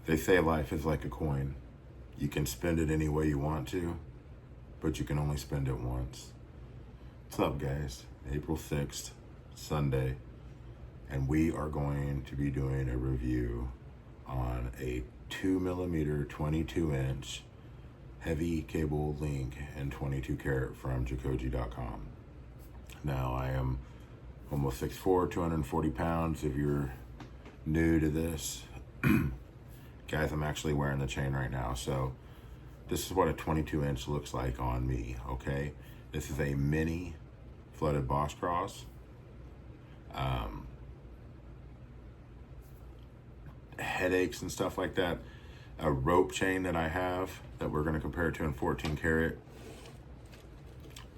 They say life is like a coin. You can spend it any way you want to, but you can only spend it once. What's up, guys? April 6th, Sunday, and we are going to be doing a review on a 2mm 22-inch heavy cable link and 22 karat from Jacoje.com. Now, I am almost 6'4", 240 pounds. If you're new to this, guys, I'm actually wearing the chain right now. So this is what a 22-inch looks like on me, okay? This is a mini flooded boss cross. Headaches and stuff like that. A rope chain that I have that we're going to compare to in 14 karat.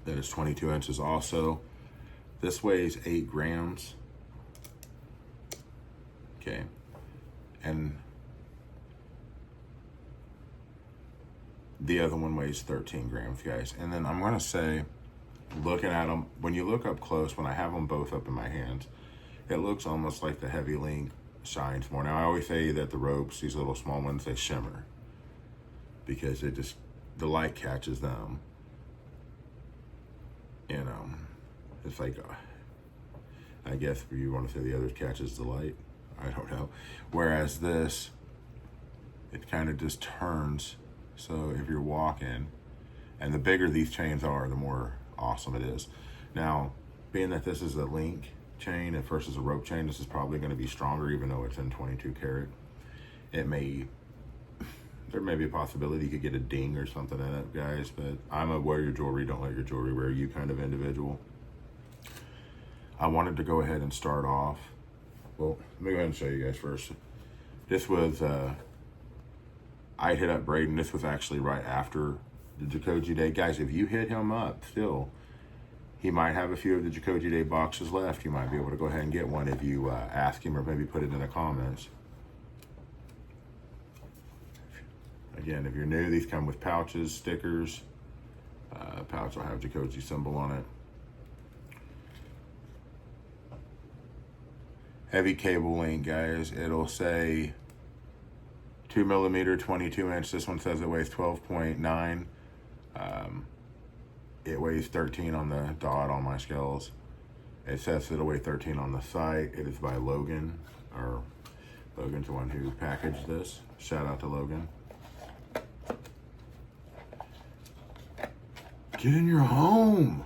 That is 22 inches also. This weighs 8 grams. Okay. And the other one weighs 13 grams, guys. And then I'm going to say, looking at them, when you look up close, when I have them both up in my hands, it looks almost like the heavy link shines more. Now, I always say that the ropes, these little small ones, they shimmer because it just, the light catches them. You know, it's like, I guess if you want to say the other catches the light, I don't know. Whereas this, it kind of just turns. So if you're walking, and the bigger these chains are, the more awesome it is. Now, being that this is a link chain versus a rope chain, this is probably going to be stronger, even though it's in 22 karat. There may be a possibility you could get a ding or something in it, guys, but I'm a wear your jewelry, don't let your jewelry wear you kind of individual. I wanted to go ahead and start off. Well, let me go ahead and show you guys first. This was, I hit up Braden. This was actually right after the Jacoje Day. Guys, if you hit him up still, he might have a few of the Jacoje Day boxes left. You might be able to go ahead and get one if you ask him, or maybe put it in the comments. Again, if you're new, these come with pouches, stickers. Pouch will have Jacoje symbol on it. Heavy cable link, guys. It'll say 2mm 22-inch. This one says it weighs 12.9. It weighs 13 on the dot on my scales. It says it'll weigh 13 on the site. It is by Logan, or Logan's the one who packaged this. Shout out to Logan. Get in your home.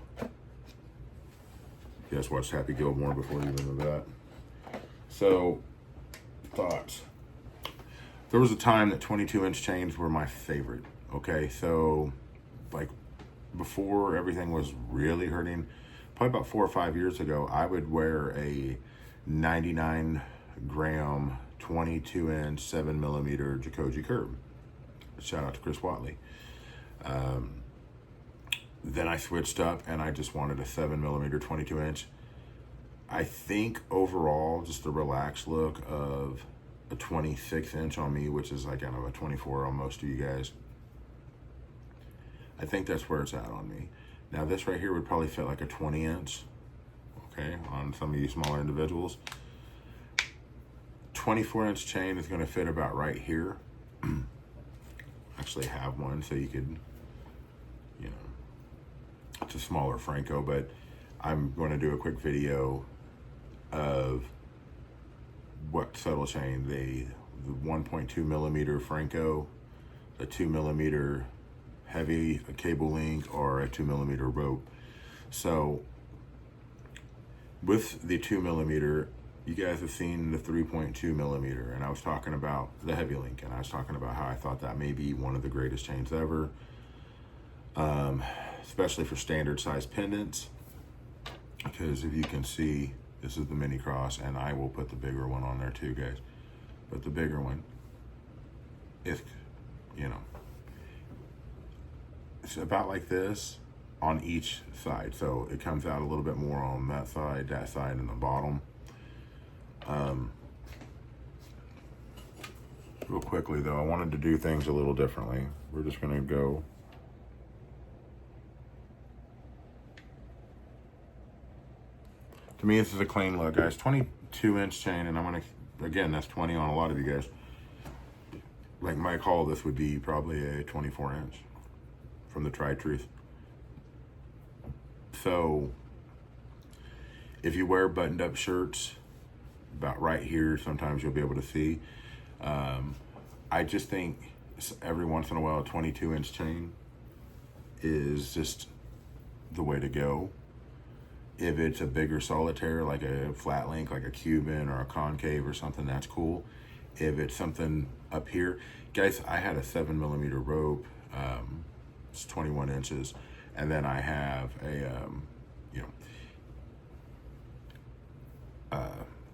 You guys watched Happy Gilmore before you went into that. So, thoughts. There was a time that 22-inch chains were my favorite. Okay, so like before everything was really hurting, probably about 4 or 5 years ago, I would wear a 99 gram 22-inch 7mm Jacoje Curb. Shout out to Chris Watley. Then I switched up and I just wanted a 7mm 22-inch. I think overall, just the relaxed look of a 26-inch on me, which is like kind of a 24 on most of you guys. I think that's where it's at on me. Now this right here would probably fit like a 20-inch, okay, on some of you smaller individuals. 24-inch chain is going to fit about right here. Actually have one so you could, you know, it's a smaller Franco, but I'm going to do a quick video of what subtle chain, the 1.2mm Franco, a 2mm heavy cable link, or a 2mm rope. So with the 2mm, you guys have seen the 3.2mm, and I was talking about the heavy link, and I was talking about how I thought that may be one of the greatest chains ever, especially for standard size pendants, because if you can see, this is the mini cross, and I will put the bigger one on there too, guys. But the bigger one, is, you know, it's about like this on each side. So it comes out a little bit more on that side, and the bottom. Real quickly though, I wanted to do things a little differently. We're just gonna go to me, this is a clean look, guys. 22-inch chain, and I'm gonna, again, that's 20 on a lot of you guys. like my call, this would be probably a 24-inch from the Tri-Truth. So if you wear buttoned up shirts, about right here, sometimes you'll be able to see. I just think every once in a while, a 22-inch chain is just the way to go. If it's a bigger solitaire, like a flat link, like a Cuban or a concave or something, that's cool. If it's something up here, guys, I had a 7mm rope, it's 21 inches, and then I have a,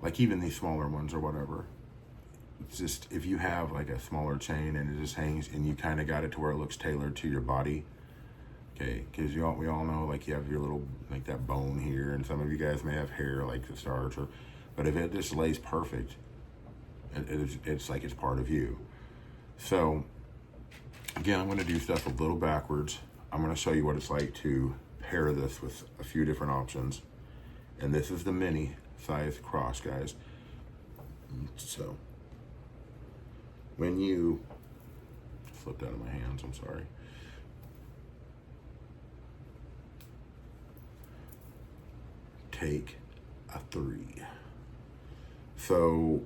like even these smaller ones or whatever. It's just, if you have like a smaller chain and it just hangs and you kind of got it to where it looks tailored to your body, okay, because we all know, like, you have your little, like, that bone here, and some of you guys may have hair like the stars, but if it just lays perfect, it's like it's part of you. So again, I'm going to do stuff a little backwards. I'm going to show you what it's like to pair this with a few different options, and this is the mini size cross, guys. So when you slipped out of my hands, I'm sorry. Take a 3. So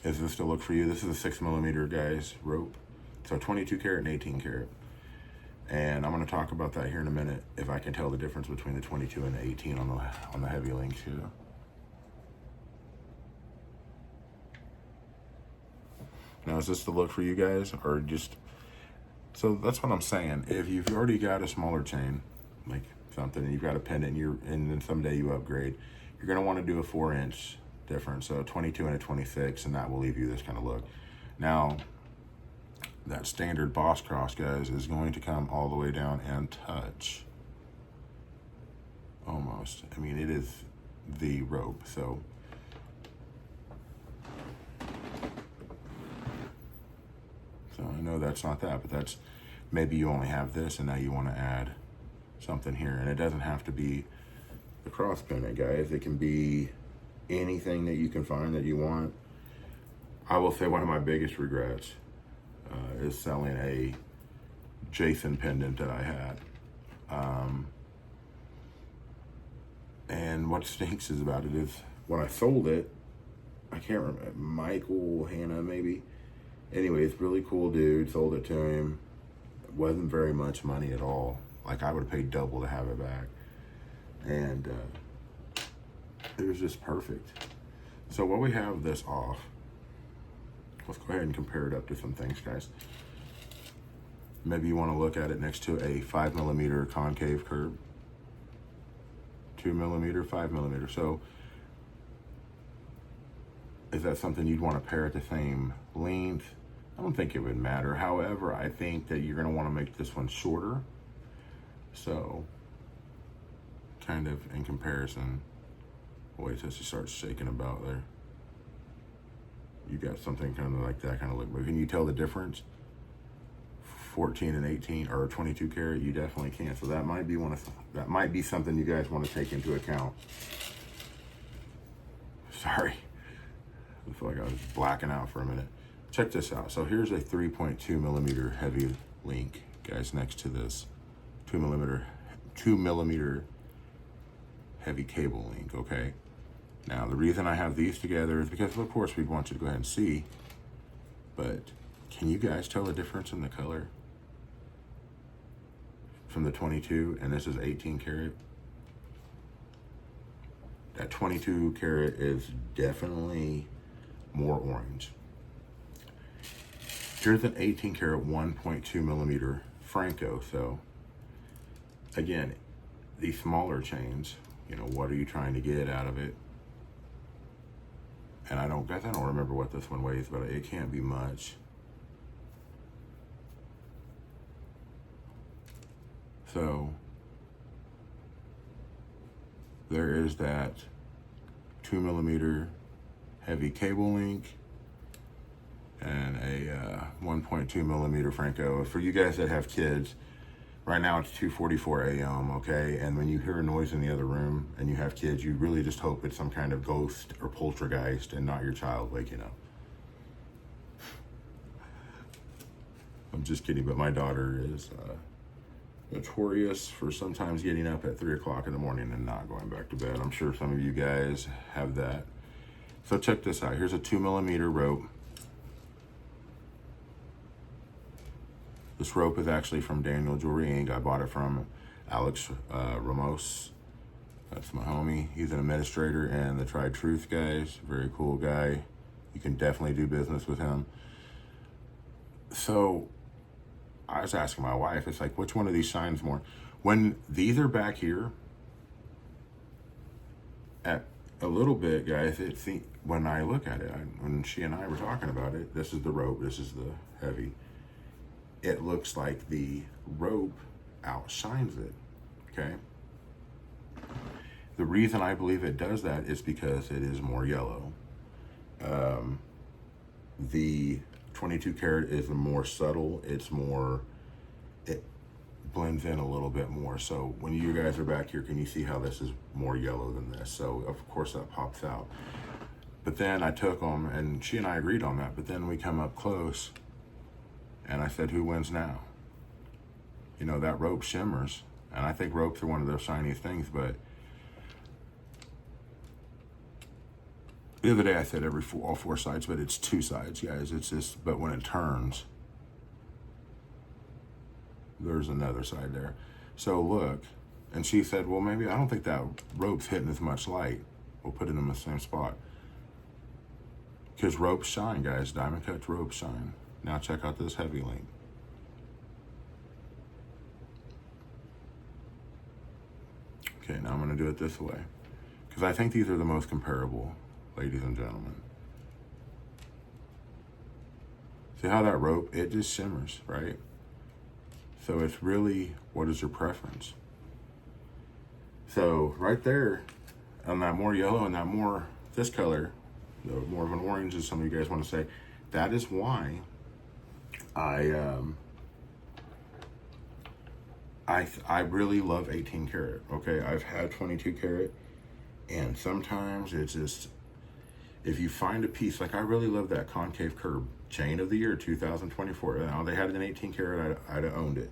is this to look for you? This is a 6mm, guys, rope. So 22 karat and 18 karat. And I'm going to talk about that here in a minute, if I can tell the difference between the 22 and the 18 on the heavy links here. Now, is this to look for you guys, or just, so that's what I'm saying. If you've already got a smaller chain, like something, and you've got a pendant, and then someday you upgrade, you're going to want to do a 4-inch difference, so a 22 and a 26, and that will leave you this kind of look. Now, that standard boss cross, guys, is going to come all the way down and touch, almost. I mean, it is the rope, so I know that's not that, but that's, maybe you only have this and now you want to add something here. And it doesn't have to be the cross pendant, guys. It can be anything that you can find that you want. I will say one of my biggest regrets is selling a Jason pendant that I had. And what stinks is about it is when I sold it, I can't remember, Michael, Hannah, maybe. Anyways, really cool dude, sold it to him. It wasn't very much money at all. Like, I would have paid double to have it back. And it was just perfect. So while we have this off, let's go ahead and compare it up to some things, guys. Maybe you want to look at it next to a 5mm concave curb. 2mm, 5mm. So is that something you'd want to pair at the same length? I don't think it would matter. However, I think that you're going to want to make this one shorter. So, kind of in comparison, wait till she starts shaking about there. You got something kind of like that kind of look. But can you tell the difference? 14 and 18, or 22 karat, you definitely can. So that might be something you guys want to take into account. Sorry. I feel like I was blacking out for a minute. Check this out. So here's a 3.2mm heavy link, guys, next to this 2mm heavy cable link, okay? Now, the reason I have these together is because, of course, we want you to go ahead and see, but can you guys tell the difference in the color from the 22, and this is 18 karat? That 22 karat is definitely more orange. Here's an 18 karat 1.2mm Franco. So again, these smaller chains, you know, what are you trying to get out of it? And I don't remember what this one weighs, but it can't be much. So there is that 2mm heavy cable link and a 1.2mm Franco. For you guys that have kids, Right now it's 2:44 a.m., okay? And when you hear a noise in the other room and you have kids, you really just hope it's some kind of ghost or poltergeist and not your child waking up. I'm just kidding, but my daughter is notorious for sometimes getting up at 3 o'clock in the morning and not going back to bed. I'm sure some of you guys have that. So check this out. Here's a 2mm rope. This rope is actually from Daniel Jewelry Inc. I bought it from Alex Ramos. That's my homie. He's an administrator and the Tried Truth guys. Very cool guy. You can definitely do business with him. So I was asking my wife, it's like, which one of these shines more? When these are back here, at a little bit, guys, when I look at it, when she and I were talking about it, this is the rope, this is the heavy. It looks like the rope outshines it, okay? The reason I believe it does that is because it is more yellow. The 22 karat is more subtle. It blends in a little bit more. So when you guys are back here, can you see how this is more yellow than this? So of course that pops out. But then I took them and she and I agreed on that. But then we come up close and I said, who wins now? You know, that rope shimmers. And I think ropes are one of those shiny things, but the other day I said all four sides, but it's two sides, guys. It's just, but when it turns, there's another side there. So look, and she said, well, maybe I don't think that rope's hitting as much light. We'll put it in the same spot. Because ropes shine, guys. Diamond cut ropes shine. Now check out this heavy link. Okay, now I'm gonna do it this way. Because I think these are the most comparable, ladies and gentlemen. See how that rope, it just shimmers, right? So it's really, what is your preference? So right there, on that more yellow and that more, this color, the more of an orange, as some of you guys want to say, that is why I really love 18 karat, okay? I've had 22 karat, and sometimes it's just, if you find a piece, like I really love that Concave Curb chain of the year 2024. Now they had it in 18 karat, I'd have owned it.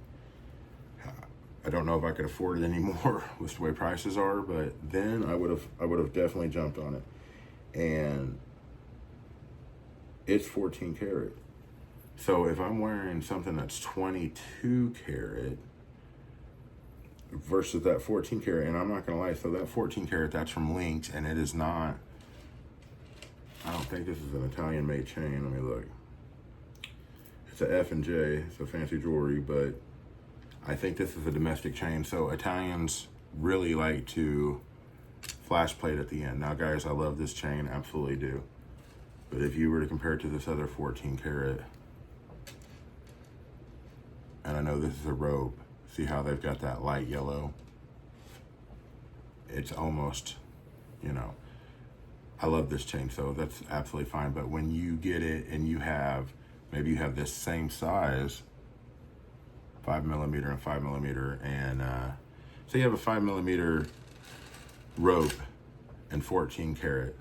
I don't know if I could afford it anymore with the way prices are, but then I would have definitely jumped on it. And it's 14 karat. So if I'm wearing something that's 22 karat versus that 14 karat, and I'm not gonna lie, so that 14 karat, that's from Lynx, and it is not, I don't think this is an Italian made chain. Let me look. It's a F&J, it's a fancy jewelry, but I think this is a domestic chain. So Italians really like to flash plate at the end. Now guys, I love this chain, absolutely do. But if you were to compare it to this other 14 karat, and I know this is a rope, see how they've got that light yellow? It's almost, you know, I love this chain, so that's absolutely fine. But when you get it and you have, maybe you have this same size, 5mm and 5mm, and so you have a 5mm rope and 14 karat,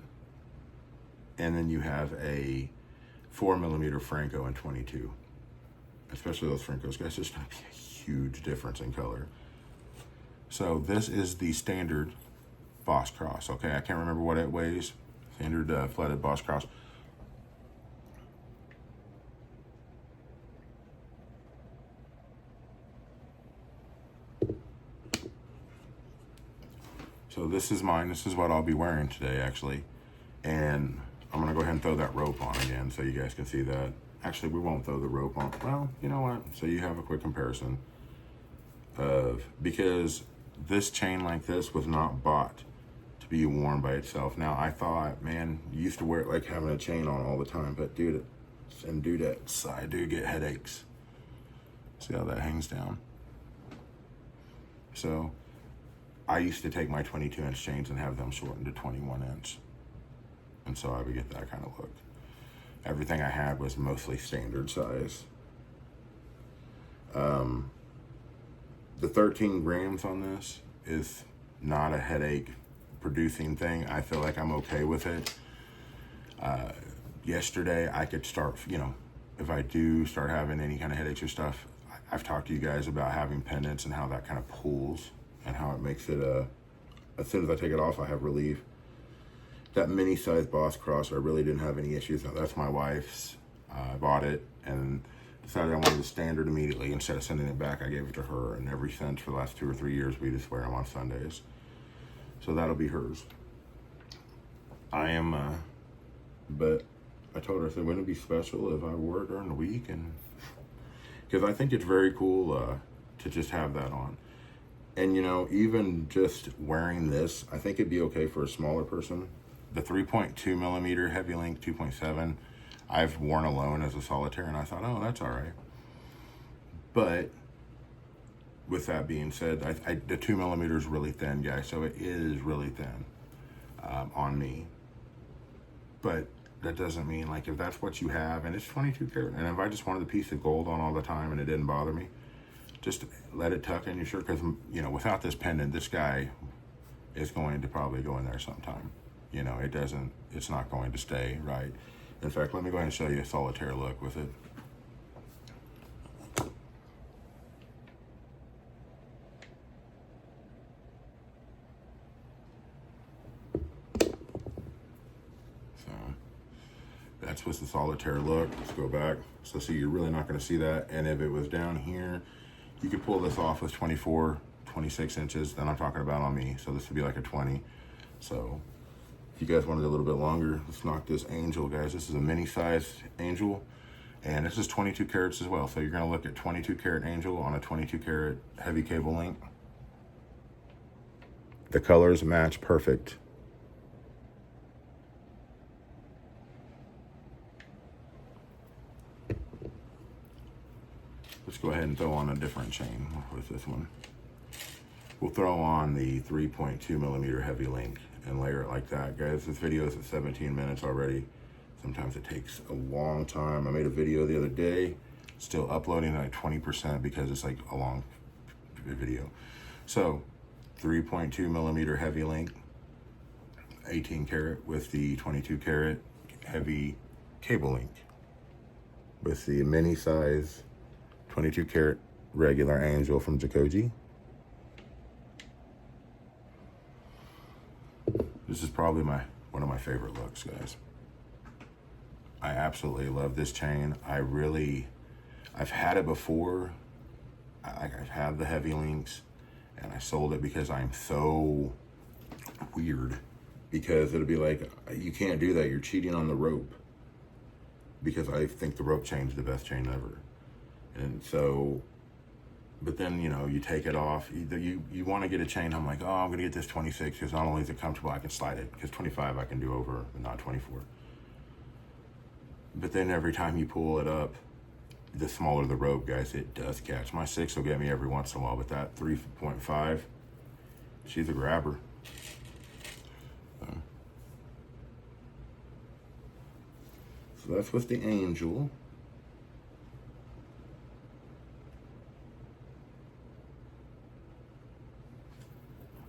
and then you have a 4mm Franco and 22. Especially those Francos, guys, there's gonna be a huge difference in color. So this is the standard Boss Cross, okay? I can't remember what it weighs. Standard flooded Boss Cross. So this is mine. This is what I'll be wearing today, actually. And I'm gonna go ahead and throw that rope on again so you guys can see that. Actually, we won't throw the rope on. Well, you know what? So you have a quick comparison of, because this chain like this was not bought to be worn by itself. Now, I thought, man, you used to wear it like having a chain on all the time, but dude, and dudettes, I do get headaches. See how that hangs down? So I used to take my 22-inch chains and have them shortened to 21-inch. And so I would get that kind of look. Everything I had was mostly standard size. The 13 grams on this is not a headache producing thing. I feel like I'm okay with it. Yesterday I could start, you know, if I do start having any kind of headaches or stuff, I've talked to you guys about having pendants and how that kind of pulls and how it makes it, as soon as I take it off, I have relief. That mini size Boss Crosser, I really didn't have any issues. That's my wife's. I bought it and decided I wanted the standard immediately. Instead of sending it back, I gave it to her, and ever since, for the last 2 or 3 years, we just wear them on Sundays. So that'll be hers. I am, but I told her, I said, wouldn't it be special if I wore it during the week? And because I think it's very cool to just have that on. And, you know, even just wearing this, I think it'd be okay for a smaller person. The 3.2 millimeter heavy link 2.7, I've worn alone as a solitaire, and I thought, oh, that's all right. But with that being said, the 2 millimeter is really thin, guys, so it is really thin on me. But that doesn't mean, like, if that's what you have, and it's 22 karat, and if I just wanted a piece of gold on all the time and it didn't bother me, just let it tuck in your shirt, because, you know, without this pendant, this guy is going to probably go in there sometime. You know, it's not going to stay right. In fact, let me go ahead and show you a solitaire look with it. So that's what's the solitaire look. Let's go back. So see, you're really not going to see that. And if it was down here, you could pull this off with 24, 26 inches. Then I'm talking about on me. So this would be like a 20. So if you guys wanted a little bit longer, let's knock this angel, guys. This is a mini sized angel, and this is 22 carats as well. So you're gonna look at 22 karat angel on a 22 karat heavy cable link. The colors match perfect. Let's go ahead and throw on a different chain with this one. We'll throw on the 3.2 millimeter heavy link and layer it like that. Guys, this video is at 17 minutes already. Sometimes it takes a long time. I made a video the other day, still uploading at like 20% because it's like a long video. So 3.2 millimeter heavy link, 18 karat with the 22 karat heavy cable link with the mini size 22 karat regular angel from Jacoje. This is probably one of my favorite looks, guys. I absolutely love this chain. I've had it before. I've had the heavy links, and I sold it because I'm so weird. Because it'll be like, you can't do that. You're cheating on the rope. Because I think the rope chain is the best chain ever. And so, but then, you know, you take it off. You want to get a chain. I'm like, oh, I'm going to get this 26 because not only is it comfortable, I can slide it. Because 25 I can do over, but not 24. But then every time you pull it up, the smaller the rope, guys, it does catch. My 6 will get me every once in a while, but that 3.5, she's a grabber. So that's with the angel.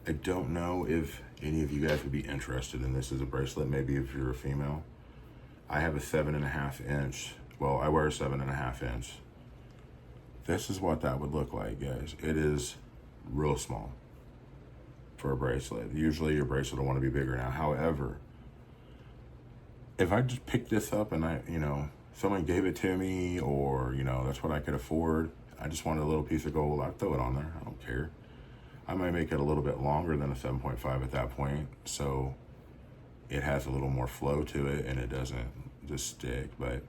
I don't know if any of you guys would be interested in this as a bracelet, maybe if you're a female. I have a 7.5 inch. Well, I wear a 7.5 inch. This is what that would look like, guys. It is real small for a bracelet. Usually your bracelet will want to be bigger now. However, if I just picked this up and someone gave it to me, or, that's what I could afford, I just wanted a little piece of gold, I'd throw it on there. I don't care. I might make it a little bit longer than a 7.5 at that point, so it has a little more flow to it and it doesn't just stick, but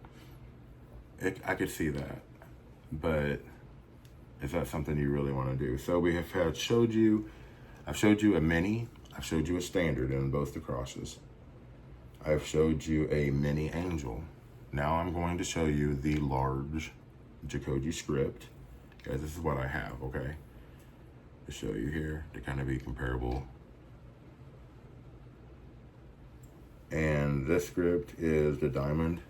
I could see that. But is that something you really want to do? So I've showed you a mini, I've showed you a standard in both the crosses. I've showed you a mini angel. Now I'm going to show you the large Jacoje script. Guys, this is what I have, okay? To show you here, to kind of be comparable. And this script is the diamond,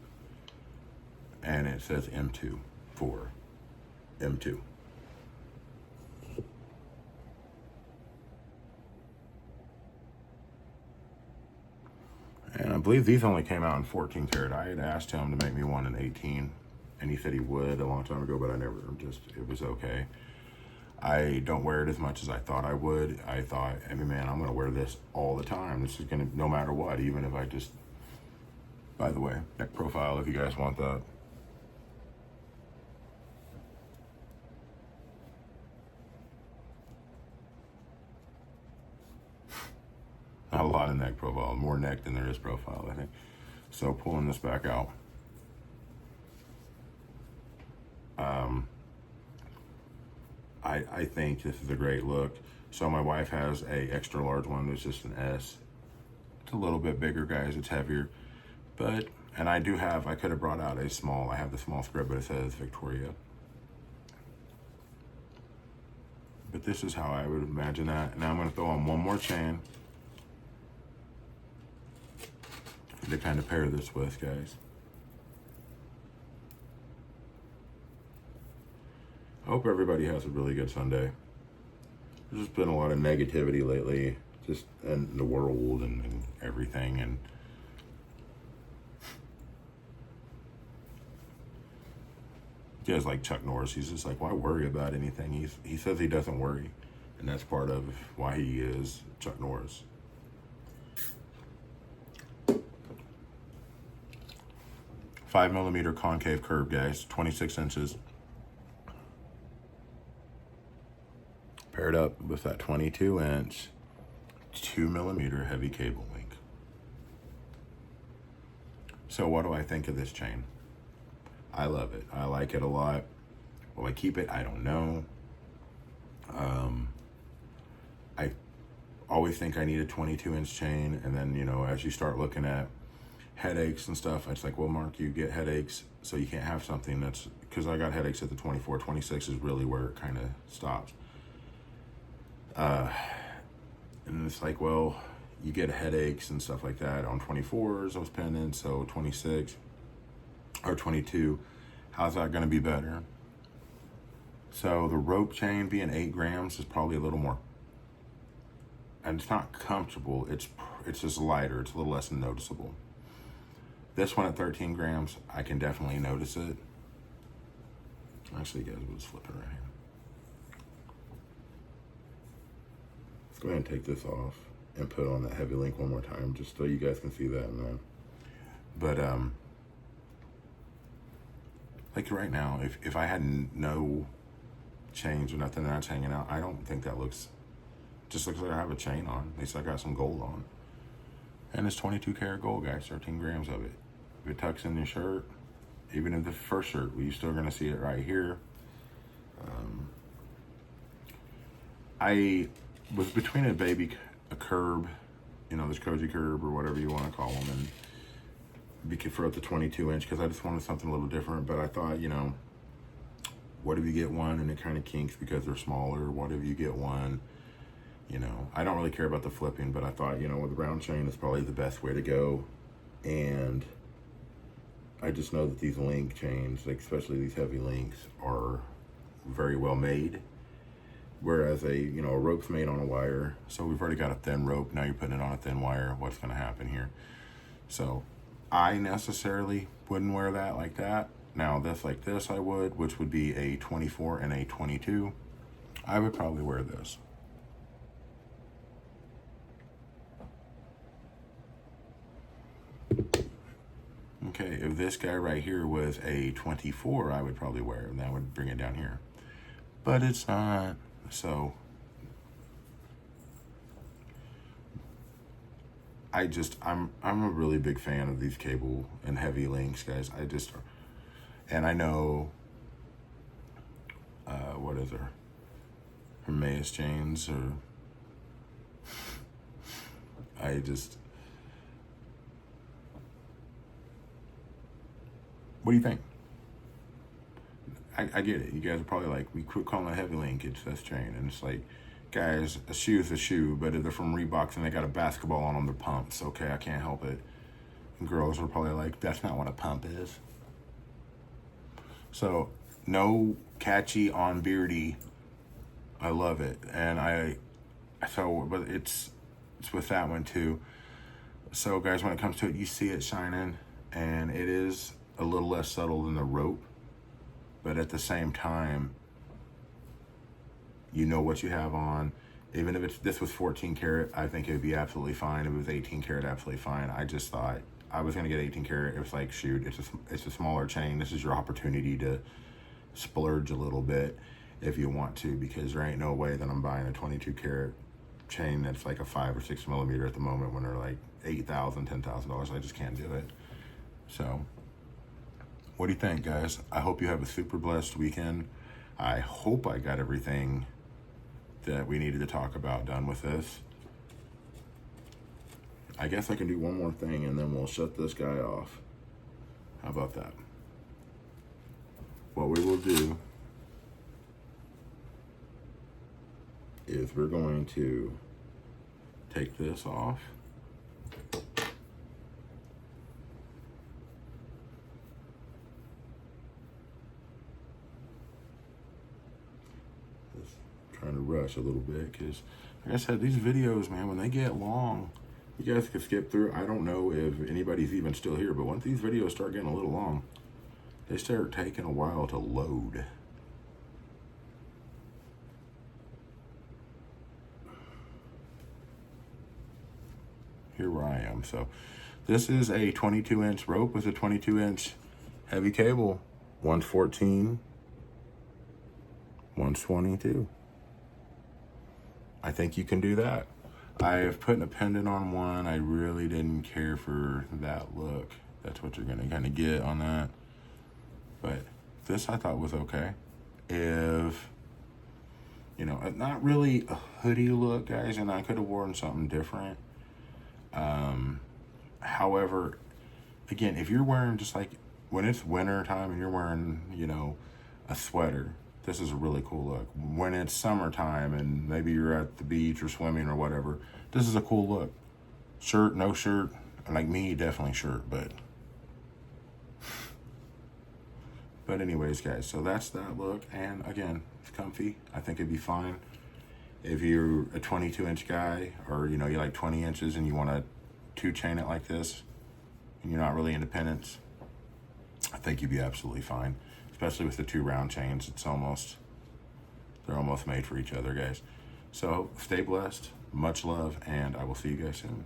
and it says M2 for M2. believe these only came out in 14 karat. I had asked him to make me one in 18, and he said he would a long time ago, but I never, it was okay. I don't wear it as much as I thought I would. I thought, I mean, man, I'm gonna wear this all the time. This is gonna, no matter what, even if I just, by the way, neck profile, if you guys want that. Not a lot of neck profile, more neck than there is profile, I think. So pulling this back out. I think this is a great look. So my wife has a extra large one. It's just an S. It's a little bit bigger, guys. It's heavier. But, and I do have, I could have brought out a small, I have the small script, but it says Victoria. But this is how I would imagine that. Now I'm gonna throw on one more chain to kind of pair this with, guys. I hope everybody has a really good Sunday. There's just been a lot of negativity lately, just in the world and everything. And you guys like Chuck Norris, he's just like, why worry about anything? He says he doesn't worry. And that's part of why he is Chuck Norris. Five millimeter concave curb, guys, 26 inches. Paired up with that 22-inch, 2 millimeter heavy cable link. So what do I think of this chain? I love it. I like it a lot. Will I keep it? I don't know. I always think I need a 22-inch chain, and then, you know, as you start looking at headaches and stuff, it's like, well, Mark, you get headaches, so you can't have something that's, because I got headaches at the 24. 26 is really where it kind of stops. And it's like, well, you get headaches and stuff like that on 24s, those pendants, so 26 or 22, how's that going to be better? So the rope chain being 8 grams is probably a little more, and it's not comfortable, it's just lighter, it's a little less noticeable. This one at 13 grams, I can definitely notice it. Actually, guys, we'll just flip it right here. Let's go ahead and take this off and put on that heavy link one more time, just so you guys can see that. But like right now, if I had no chains or nothing that's hanging out, I don't think that looks, just looks like I have a chain on. At least I got some gold on. And it's 22 karat gold, guys, 13 grams of it. If it tucks in your shirt, even in the first shirt, you're still gonna see it right here. I was between a curb, you know, this Jacoje curb or whatever you want to call them, and we could throw out the 22-inch because I just wanted something a little different. But I thought, you know, what if you get one and it kind of kinks because they're smaller? What if you get one, you know, I don't really care about the flipping, but I thought, you know, with the round chain, it's probably the best way to go. And I just know that these link chains, like especially these heavy links, are very well made. Whereas a rope's made on a wire, so we've already got a thin rope. Now you're putting it on a thin wire. What's going to happen here? So I necessarily wouldn't wear that like that. Now this like this I would, which would be a 24 and a 22. I would probably wear this. Okay, if this guy right here was a 24, I would probably wear it, and that would bring it down here. But it's not. So I'm a really big fan of these cable and heavy links, guys. And I know, what is there? Hermes chains, or what do you think? I get it. You guys are probably like, we quit calling it heavy link, it's this chain. And it's like, guys, a shoe is a shoe, but if they're from Reeboks and they got a basketball on them, they're pumps. Okay, I can't help it. And girls are probably like, that's not what a pump is. So, no catchy on beardy. I love it. And but it's with that one too. So guys, when it comes to it, you see it shining, and it is a little less subtle than the rope, but at the same time, you know what you have on. Even if this was 14 karat, I think it would be absolutely fine. If it was 18 karat, absolutely fine. I just thought I was gonna get 18 karat. It was like, shoot, it's a smaller chain. This is your opportunity to splurge a little bit if you want to, because there ain't no way that I'm buying a 22 karat chain that's like a 5 or 6 millimeter at the moment when they're like $8,000, $10,000. I just can't do it. So what do you think, guys? I hope you have a super blessed weekend. I hope I got everything that we needed to talk about done with this. I guess I can do one more thing and then we'll shut this guy off. How about that? What we will do is we're going to take this off. Just trying to rush a little bit because, like I said, these videos, man, when they get long, you guys can skip through. I don't know if anybody's even still here, but once these videos start getting a little long, they start taking a while to load. Here where I am. So this is a 22-inch rope with a 22-inch heavy cable. 114, 122. I think you can do that. I have put a pendant on one. I really didn't care for that look. That's what you're gonna kind of get on that. But this I thought was okay. If, you know, not really a hoodie look, guys, and I could have worn something different. However, again, if you're wearing just like, when it's winter time and you're wearing, you know, a sweater, this is a really cool look. When it's summertime and maybe you're at the beach or swimming or whatever, this is a cool look. Shirt, no shirt, like me, definitely shirt, but anyways, guys, so that's that look. And again, it's comfy. I think it'd be fine. If you're a 22-inch guy, or, you know, you like 20 inches and you want to two-chain it like this, and you're not really independent, I think you'd be absolutely fine. Especially with the 2 round chains, they're almost made for each other, guys. So stay blessed, much love, and I will see you guys soon.